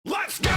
Let's go!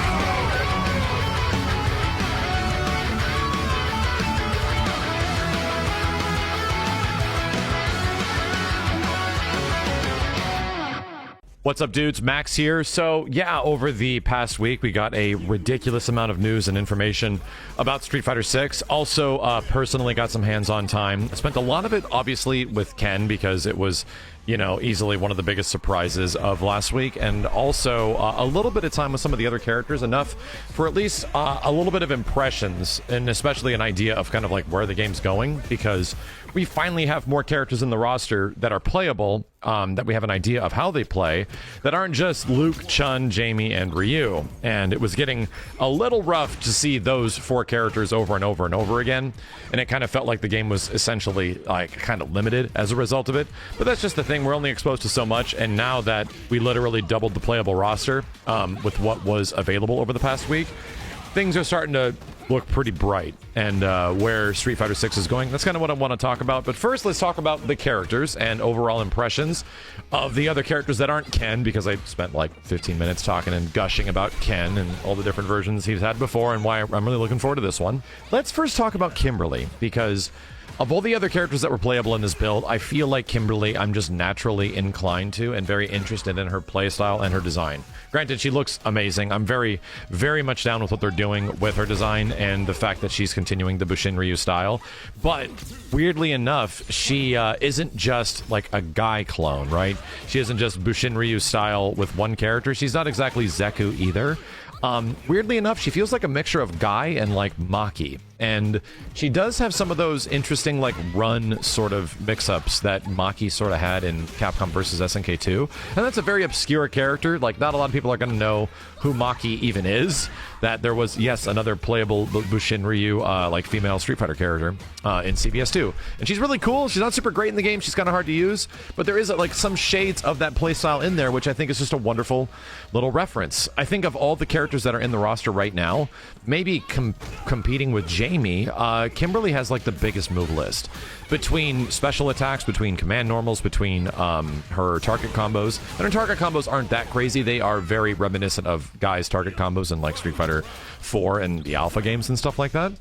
What's up, dudes? Max here. So, yeah, over the past week, we got a ridiculous amount of news and information about Street Fighter 6. Also, personally got some hands-on time. I spent a lot of it, obviously, with Ken because it was, you know, easily one of the biggest surprises of last week. And also a little bit of time with some of the other characters, enough for at least a little bit of impressions and especially an idea of kind of like where the game's going, because we finally have more characters in the roster that are playable, that we have an idea of how they play, that aren't just Luke, Chun, Jamie, and Ryu. And it was getting a little rough to see those four characters over and over and over again, and it kind of felt like the game was essentially like kind of limited as a result of it. But that's just the thing, we're only exposed to so much, and now that we literally doubled the playable roster with what was available over the past week, things are starting to look pretty bright, and where Street Fighter 6 is going, that's kind of what I want to talk about. But first, let's talk about the characters and overall impressions of the other characters that aren't Ken, because I spent like 15 minutes talking and gushing about Ken and all the different versions he's had before and why I'm really looking forward to this one. Let's first talk about Kimberly, because of all the other characters that were playable in this build, I feel like Kimberly I'm just naturally inclined to and very interested in her playstyle and her design. Granted, she looks amazing. I'm very, very much down with what they're doing with her design and the fact that she's continuing the Bushin Ryu style. But weirdly enough, she isn't just like a Guy clone, right? She isn't just Bushin Ryu style with one character. She's not exactly Zeku either. Weirdly enough, she feels like a mixture of Guy and like Maki. And she does have some of those interesting like run sort of mix-ups that Maki sort of had in Capcom vs. SNK 2. And that's a very obscure character. Like, not a lot of people are going to know who Maki even is. That there was, yes, another playable Bushin Ryu, like female Street Fighter character in CBS 2. And she's really cool. She's not super great in the game. She's kind of hard to use. But there is like some shades of that playstyle in there, which I think is just a wonderful little reference. I think of all the characters that are in the roster right now, maybe competing with Jamie, Kimberly has like the biggest move list. Between special attacks, between command normals, between her target combos. And her target combos aren't that crazy. They are very reminiscent of Guy's target combos in like Street Fighter 4 and the Alpha games and stuff like that.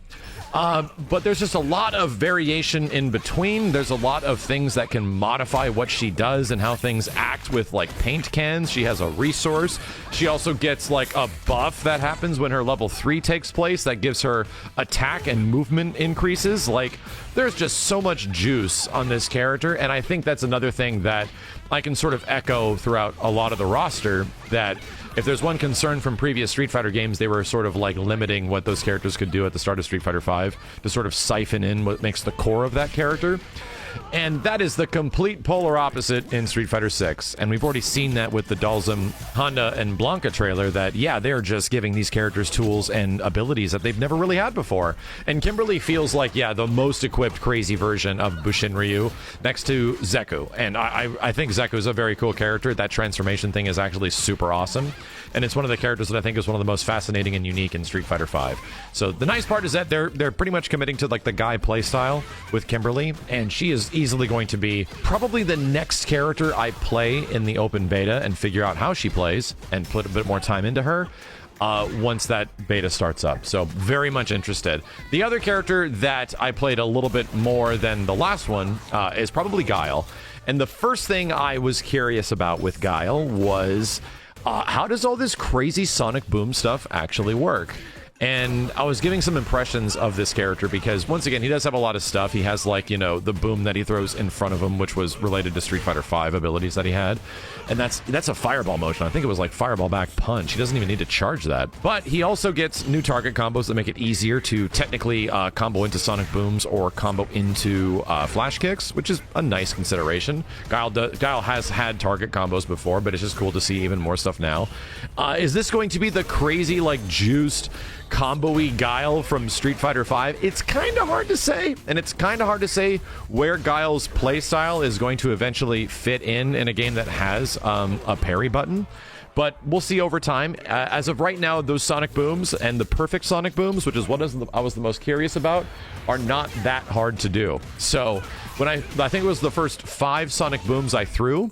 But there's just a lot of variation in between. There's a lot of things that can modify what she does and how things act with like paint cans. She has a resource. She also gets like a buff that happens when her level 3 takes place that gives her attack and movement increases. Like, there's just so much juice on this character, and I think that's another thing that I can sort of echo throughout a lot of the roster, that if there's one concern from previous Street Fighter games, they were sort of like limiting what those characters could do at the start of Street Fighter V to sort of siphon in what makes the core of that character. And that is the complete polar opposite in Street Fighter 6. And we've already seen that with the Dalsum, Honda, and Blanca trailer, that, yeah, they're just giving these characters tools and abilities that they've never really had before. And Kimberly feels like, yeah, the most equipped crazy version of Bushin Ryu next to Zeku. And I think Zeku is a very cool character. That transformation thing is actually super awesome. And it's one of the characters that I think is one of the most fascinating and unique in Street Fighter V. So the nice part is that they're pretty much committing to like the Guy playstyle with Kimberly, and she is easily going to be probably the next character I play in the open beta and figure out how she plays and put a bit more time into her once that beta starts up. So very much interested. The other character that I played a little bit more than the last one is probably Guile. And the first thing I was curious about with Guile was how does all this crazy sonic boom stuff actually work? And I was giving some impressions of this character because, once again, he does have a lot of stuff. He has, like, you know, the boom that he throws in front of him, which was related to Street Fighter V abilities that he had. And that's a fireball motion. I think it was like fireball back punch. He doesn't even need to charge that. But he also gets new target combos that make it easier to technically combo into sonic booms or combo into flash kicks, which is a nice consideration. Guile has had target combos before, but it's just cool to see even more stuff now. Is this going to be the crazy, like, juiced combo-y Guile from Street Fighter V? It's kind of hard to say, and it's kind of hard to say where Guile's playstyle is going to eventually fit in a game that has a parry button. But we'll see over time. As of right now, those sonic booms and the perfect sonic booms, which is what I was the most curious about, are not that hard to do. So when I think it was the first 5 sonic booms I threw,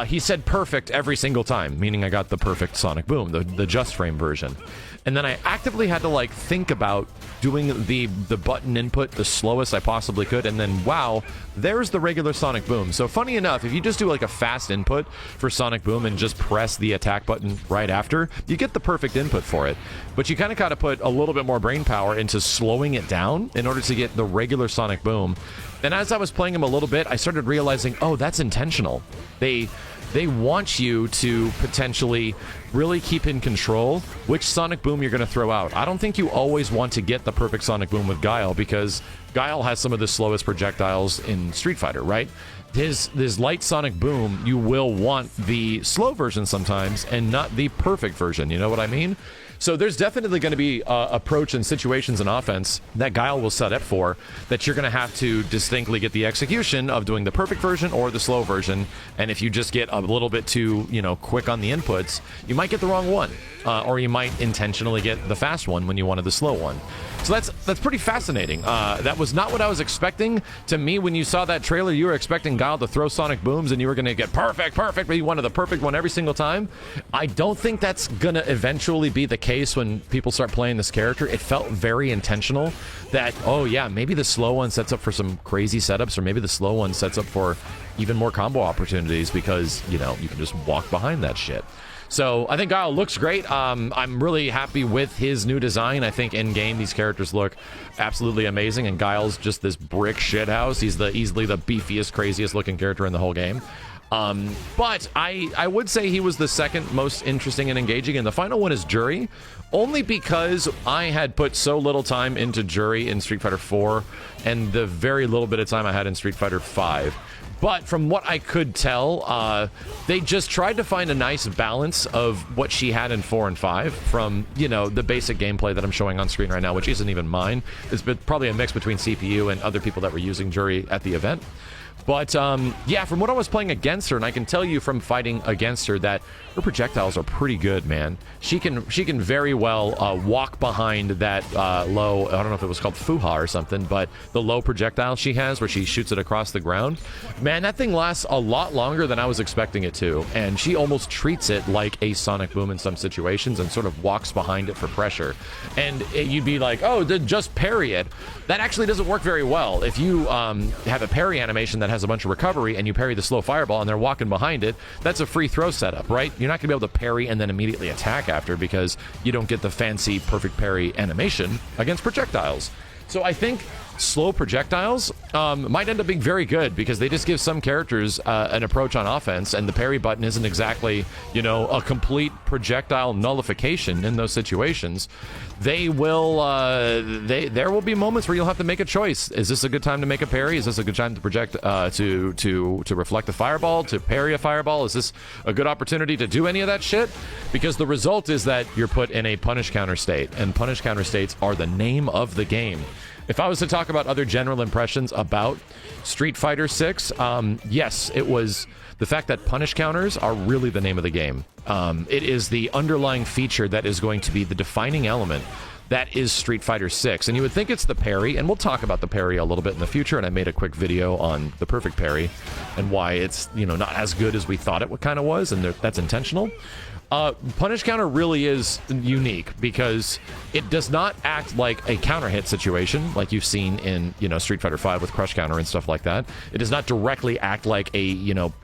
he said perfect every single time, meaning I got the perfect Sonic Boom, the Just Frame version. And then I actively had to like think about doing the button input the slowest I possibly could, and then wow, there's the regular Sonic Boom. So funny enough, if you just do like a fast input for Sonic Boom and just press the attack button right after, you get the perfect input for it. But you kind of got to put a little bit more brain power into slowing it down in order to get the regular Sonic Boom. And as I was playing him a little bit, I started realizing, oh, that's intentional. They want you to potentially really keep in control which Sonic Boom you're going to throw out. I don't think you always want to get the perfect Sonic Boom with Guile, because Guile has some of the slowest projectiles in Street Fighter, right? His light Sonic Boom, you will want the slow version sometimes and not the perfect version. You know what I mean? So there's definitely going to be approach and situations in offense that Guile will set up for that you're going to have to distinctly get the execution of doing the perfect version or the slow version. And if you just get a little bit too, quick on the inputs, you might get the wrong one, or you might intentionally get the fast one when you wanted the slow one. So that's pretty fascinating. That was not what I was expecting. To me, when you saw that trailer, you were expecting Guile to throw Sonic Booms and you were going to get perfect, but you wanted the perfect one every single time. I don't think that's going to eventually be the case when people start playing this character. It felt very intentional that, oh yeah, maybe the slow one sets up for some crazy setups, or maybe the slow one sets up for even more combo opportunities because, you can just walk behind that shit. So I think Guile looks great. I'm really happy with his new design. I think in game these characters look absolutely amazing, and Guile's just this brick shithouse. He's easily the beefiest, craziest looking character in the whole game. But I would say he was the second most interesting and engaging, and the final one is Juri, only because I had put so little time into Juri in Street Fighter 4 and the very little bit of time I had in Street Fighter 5. But from what I could tell, they just tried to find a nice balance of what she had in 4 and 5 from, the basic gameplay that I'm showing on screen right now, which isn't even mine. It's been probably a mix between CPU and other people that were using Juri at the event. But, yeah, from what I was playing against her, and I can tell you from fighting against her that her projectiles are pretty good, man. She can very well walk behind that low, I don't know if it was called Fuha or something, but the low projectile she has where she shoots it across the ground. Man, that thing lasts a lot longer than I was expecting it to, and she almost treats it like a Sonic Boom in some situations and sort of walks behind it for pressure. And you'd be like, oh, just parry it. That actually doesn't work very well. If you have a parry animation that has a bunch of recovery and you parry the slow fireball and they're walking behind it, that's a free throw setup, right? You're not going to be able to parry and then immediately attack after because you don't get the fancy perfect parry animation against projectiles. So I think slow projectiles might end up being very good because they just give some characters an approach on offense, and the parry button isn't exactly, a complete projectile nullification in those situations. They will, there will be moments where you'll have to make a choice. Is this a good time to make a parry? Is this a good time to project, to reflect a fireball, to parry a fireball? Is this a good opportunity to do any of that shit? Because the result is that you're put in a punish counter state, and punish counter states are the name of the game. If I was to talk about other general impressions about Street Fighter 6, yes, it was the fact that punish counters are really the name of the game. It is the underlying feature that is going to be the defining element that is Street Fighter 6. And you would think it's the parry, and we'll talk about the parry a little bit in the future, and I made a quick video on the perfect parry and why it's, not as good as we thought it kind of was, and that's intentional. Punish counter really is unique because it does not act like a counter hit situation like you've seen in, Street Fighter 5 with crush counter and stuff like that. It does not directly act like a,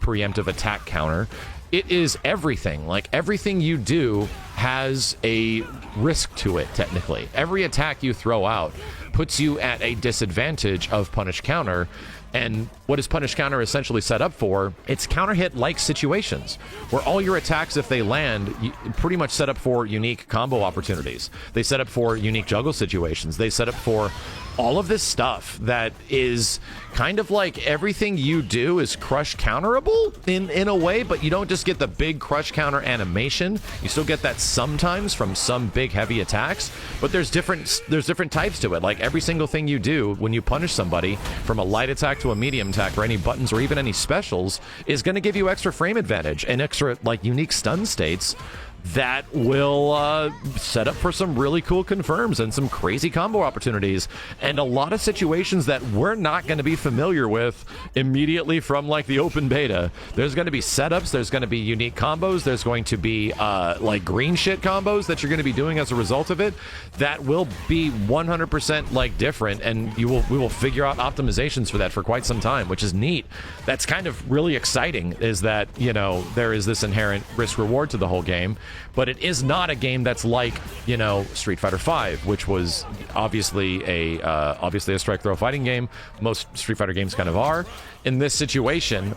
preemptive attack counter. It is everything. Like, everything you do has a risk to it, technically. Every attack you throw out puts you at a disadvantage of punish counter. And what is punish counter essentially set up for? It's counter hit like situations where all your attacks, if they land, pretty much set up for unique combo opportunities. They set up for unique juggle situations. They set up for all of this stuff that is kind of like everything you do is crush counterable in a way, but you don't just get the big crush counter animation. You still get that sometimes from some big heavy attacks, but there's different types to it. Like every single thing you do when you punish somebody, from a light attack to a medium attack or any buttons or even any specials, is going to give you extra frame advantage and extra like unique stun states that will set up for some really cool confirms and some crazy combo opportunities and a lot of situations that we're not going to be familiar with immediately from like the open beta. There's going to be setups, there's going to be unique combos, there's going to be like green shit combos that you're going to be doing as a result of it that will be 100% like different, and we will figure out optimizations for that for quite some time, which is neat. That's kind of really exciting, is that, you know, there is this inherent risk reward to the whole game, but it is not a game that's like, you know, Street Fighter V, which was obviously a strike throw fighting game. Most Street Fighter games kind of are. In this situation,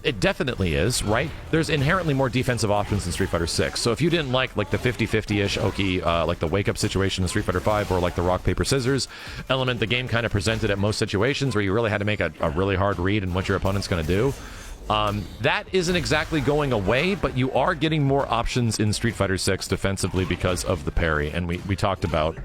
it definitely is, right? There's inherently more defensive options in Street Fighter 6. So if you didn't like the 50-50-ish Oki, like the wake up situation in Street Fighter 5, or like the rock paper scissors element the game kind of presented at most situations where you really had to make a really hard read in what your opponent's going to do, that isn't exactly going away, but you are getting more options in Street Fighter 6 defensively because of the parry. And we talked about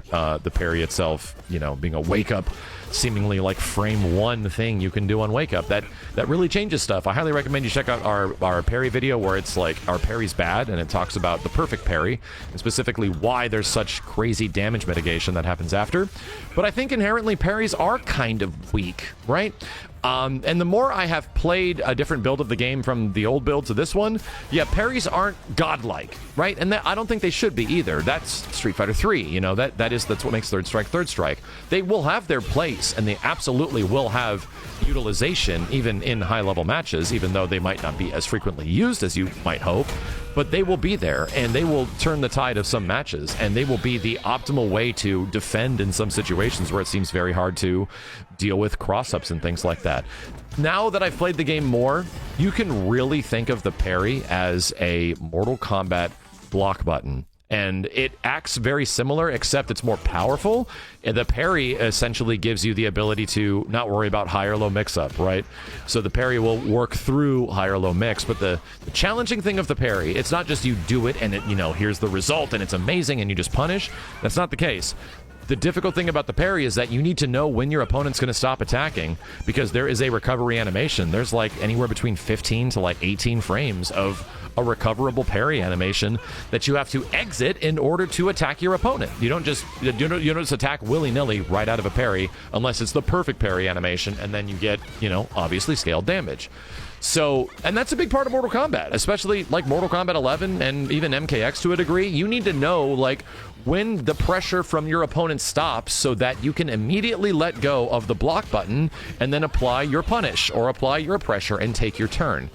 the parry itself, you know, being a wake up, seemingly like frame one thing you can do on wake up. That really changes stuff. I highly recommend you check out our parry video, where it's like our parry's bad, and it talks about the perfect parry and specifically why there's such crazy damage mitigation that happens after. But I think inherently parries are kind of weak, right? And the more I have played a different build of the game from the old build to this one, yeah, parries aren't godlike, right? And I don't think they should be either. That's Street Fighter 3, you know, that's what makes Third Strike. They will have their place, and they absolutely will have utilization even in high-level matches, even though they might not be as frequently used as you might hope. But they will be there, and they will turn the tide of some matches, and they will be the optimal way to defend in some situations where it seems very hard to deal with cross-ups and things like that. Now that I've played the game more, you can really think of the parry as a Mortal Kombat block button. And it acts very similar, except it's more powerful. And the parry essentially gives you the ability to not worry about high or low mix-up, right? So the parry will work through high or low mix. But the challenging thing of the parry, it's not just you do it and it, you know, here's the result and it's amazing and you just punish. That's not the case. The difficult thing about the parry is that you need to know when your opponent's going to stop attacking, because there is a recovery animation. There's like anywhere between 15 to like 18 frames of a recoverable parry animation that you have to exit in order to attack your opponent. You don't just attack willy-nilly right out of a parry unless it's the perfect parry animation, and then you get, you know, obviously scaled damage. So, and that's a big part of Mortal Kombat, especially like Mortal Kombat 11 and even MKX to a degree. You need to know like when the pressure from your opponent stops so that you can immediately let go of the block button and then apply your punish or apply your pressure and take your turn.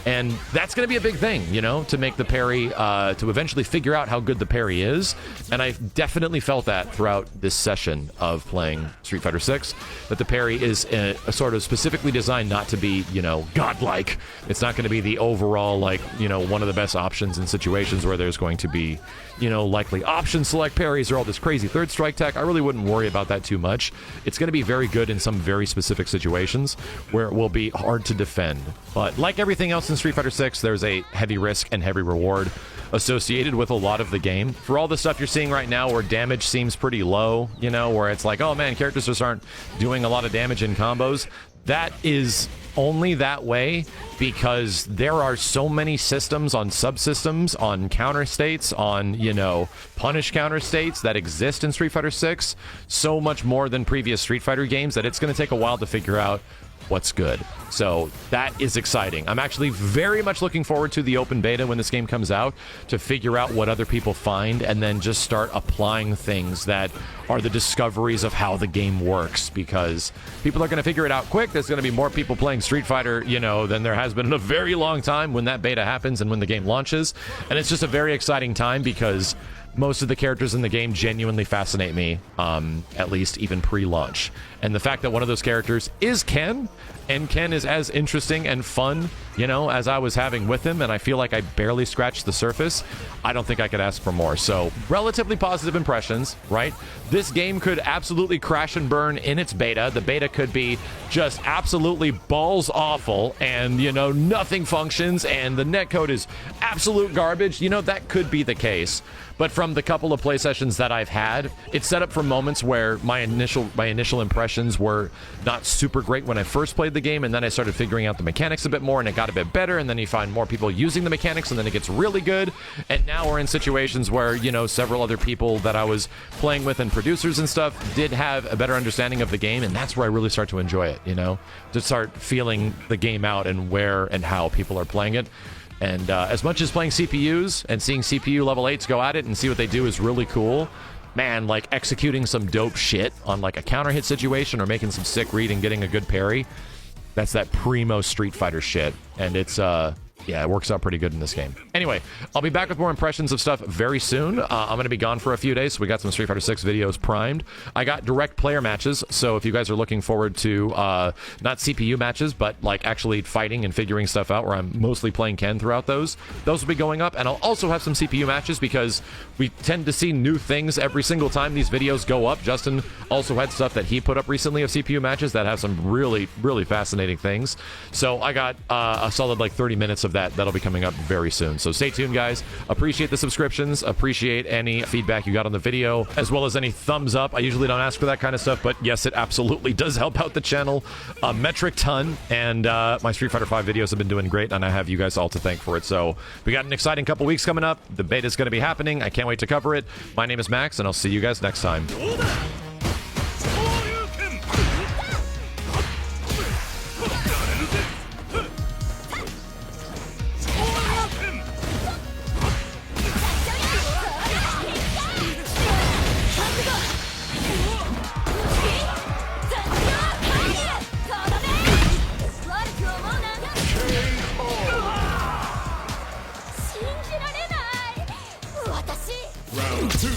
And that's going to be a big thing, you know, to make the parry, to eventually figure out how good the parry is. And I've definitely felt that throughout this session of playing Street Fighter 6, that the parry is a sort of specifically designed not to be, you know, godlike. It's not going to be the overall, like, you know, one of the best options in situations where there's going to be, you know, likely option select parries or all this crazy third strike tech. I really wouldn't worry about that too much. It's going to be very good in some very specific situations where it will be hard to defend. But like everything else in Street Fighter 6, there's a heavy risk and heavy reward associated with a lot of the game. For all the stuff you're seeing right now where damage seems pretty low, you know, where it's like, oh man, characters just aren't doing a lot of damage in combos, that is only that way because there are so many systems on subsystems, on counter states, on, you know, punish counter states that exist in Street Fighter 6, so much more than previous Street Fighter games, that it's going to take a while to figure out what's good. So that is exciting. I'm actually very much looking forward to the open beta when this game comes out, to figure out what other people find and then just start applying things that are the discoveries of how the game works, because people are going to figure it out quick. There's going to be more people playing Street Fighter, you know, than there has been in a very long time when that beta happens and when the game launches. And it's just a very exciting time because most of the characters in the game genuinely fascinate me, at least even pre-launch. And the fact that one of those characters is Ken, and Ken is as interesting and fun, you know, as I was having with him, and I feel like I barely scratched the surface, I don't think I could ask for more. So, relatively positive impressions, right? This game could absolutely crash and burn in its beta. The beta could be just absolutely balls awful, and, you know, nothing functions, and the netcode is absolute garbage. You know, that could be the case. But from the couple of play sessions that I've had, it's set up for moments where my initial impressions were not super great when I first played the game, and then I started figuring out the mechanics a bit more, and it got a bit better, and then you find more people using the mechanics, and then it gets really good. And now we're in situations where, you know, several other people that I was playing with and producers and stuff did have a better understanding of the game, and that's where I really start to enjoy it, you know, to start feeling the game out and where and how people are playing it. And as much as playing CPUs and seeing CPU level 8s go at it and see what they do is really cool, man, like executing some dope shit on like a counter hit situation or making some sick read and getting a good parry, that's that primo Street Fighter shit. And it's yeah, it works out pretty good in this game. Anyway, I'll be back with more impressions of stuff very soon. I'm going to be gone for a few days, so we got some Street Fighter 6 videos primed. I got direct player matches, so if you guys are looking forward to not CPU matches, but like actually fighting and figuring stuff out, where I'm mostly playing Ken throughout those will be going up. And I'll also have some CPU matches because we tend to see new things every single time these videos go up. Justin also had stuff that he put up recently of CPU matches that have some really, really fascinating things. So I got a solid like 30 minutes of that'll be coming up very soon. So stay tuned, guys. Appreciate the subscriptions, appreciate any feedback you got on the video, as well as any thumbs up. I usually don't ask for that kind of stuff, but yes, it absolutely does help out the channel a metric ton. And my Street Fighter 5 videos have been doing great, and I have you guys all to thank for it. So we got an exciting couple weeks coming up. The beta is going to be happening. I can't wait to cover it. My name is Max, and I'll see you guys next time. Round 2.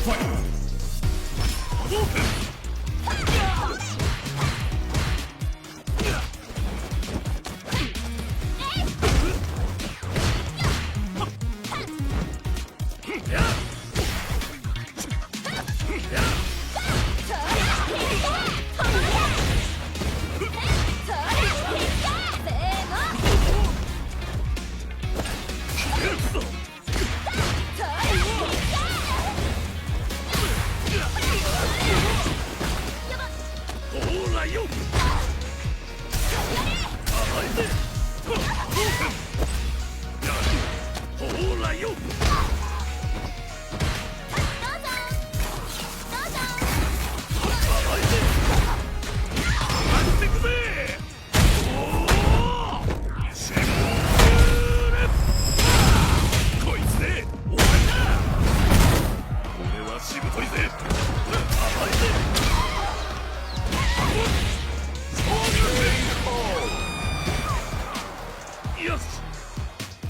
Fight!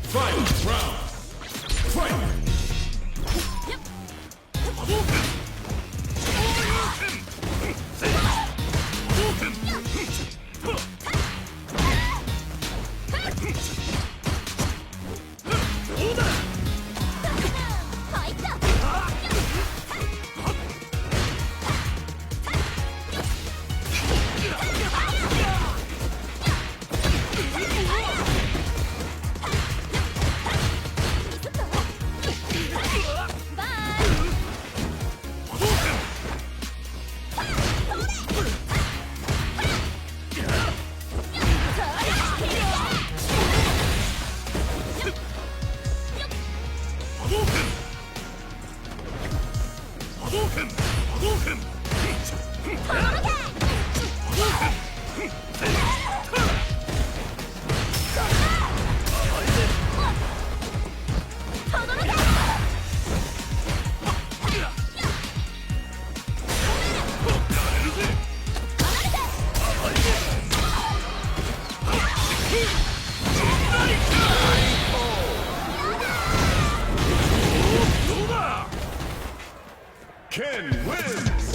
Fight! Round! Fight! Ken wins!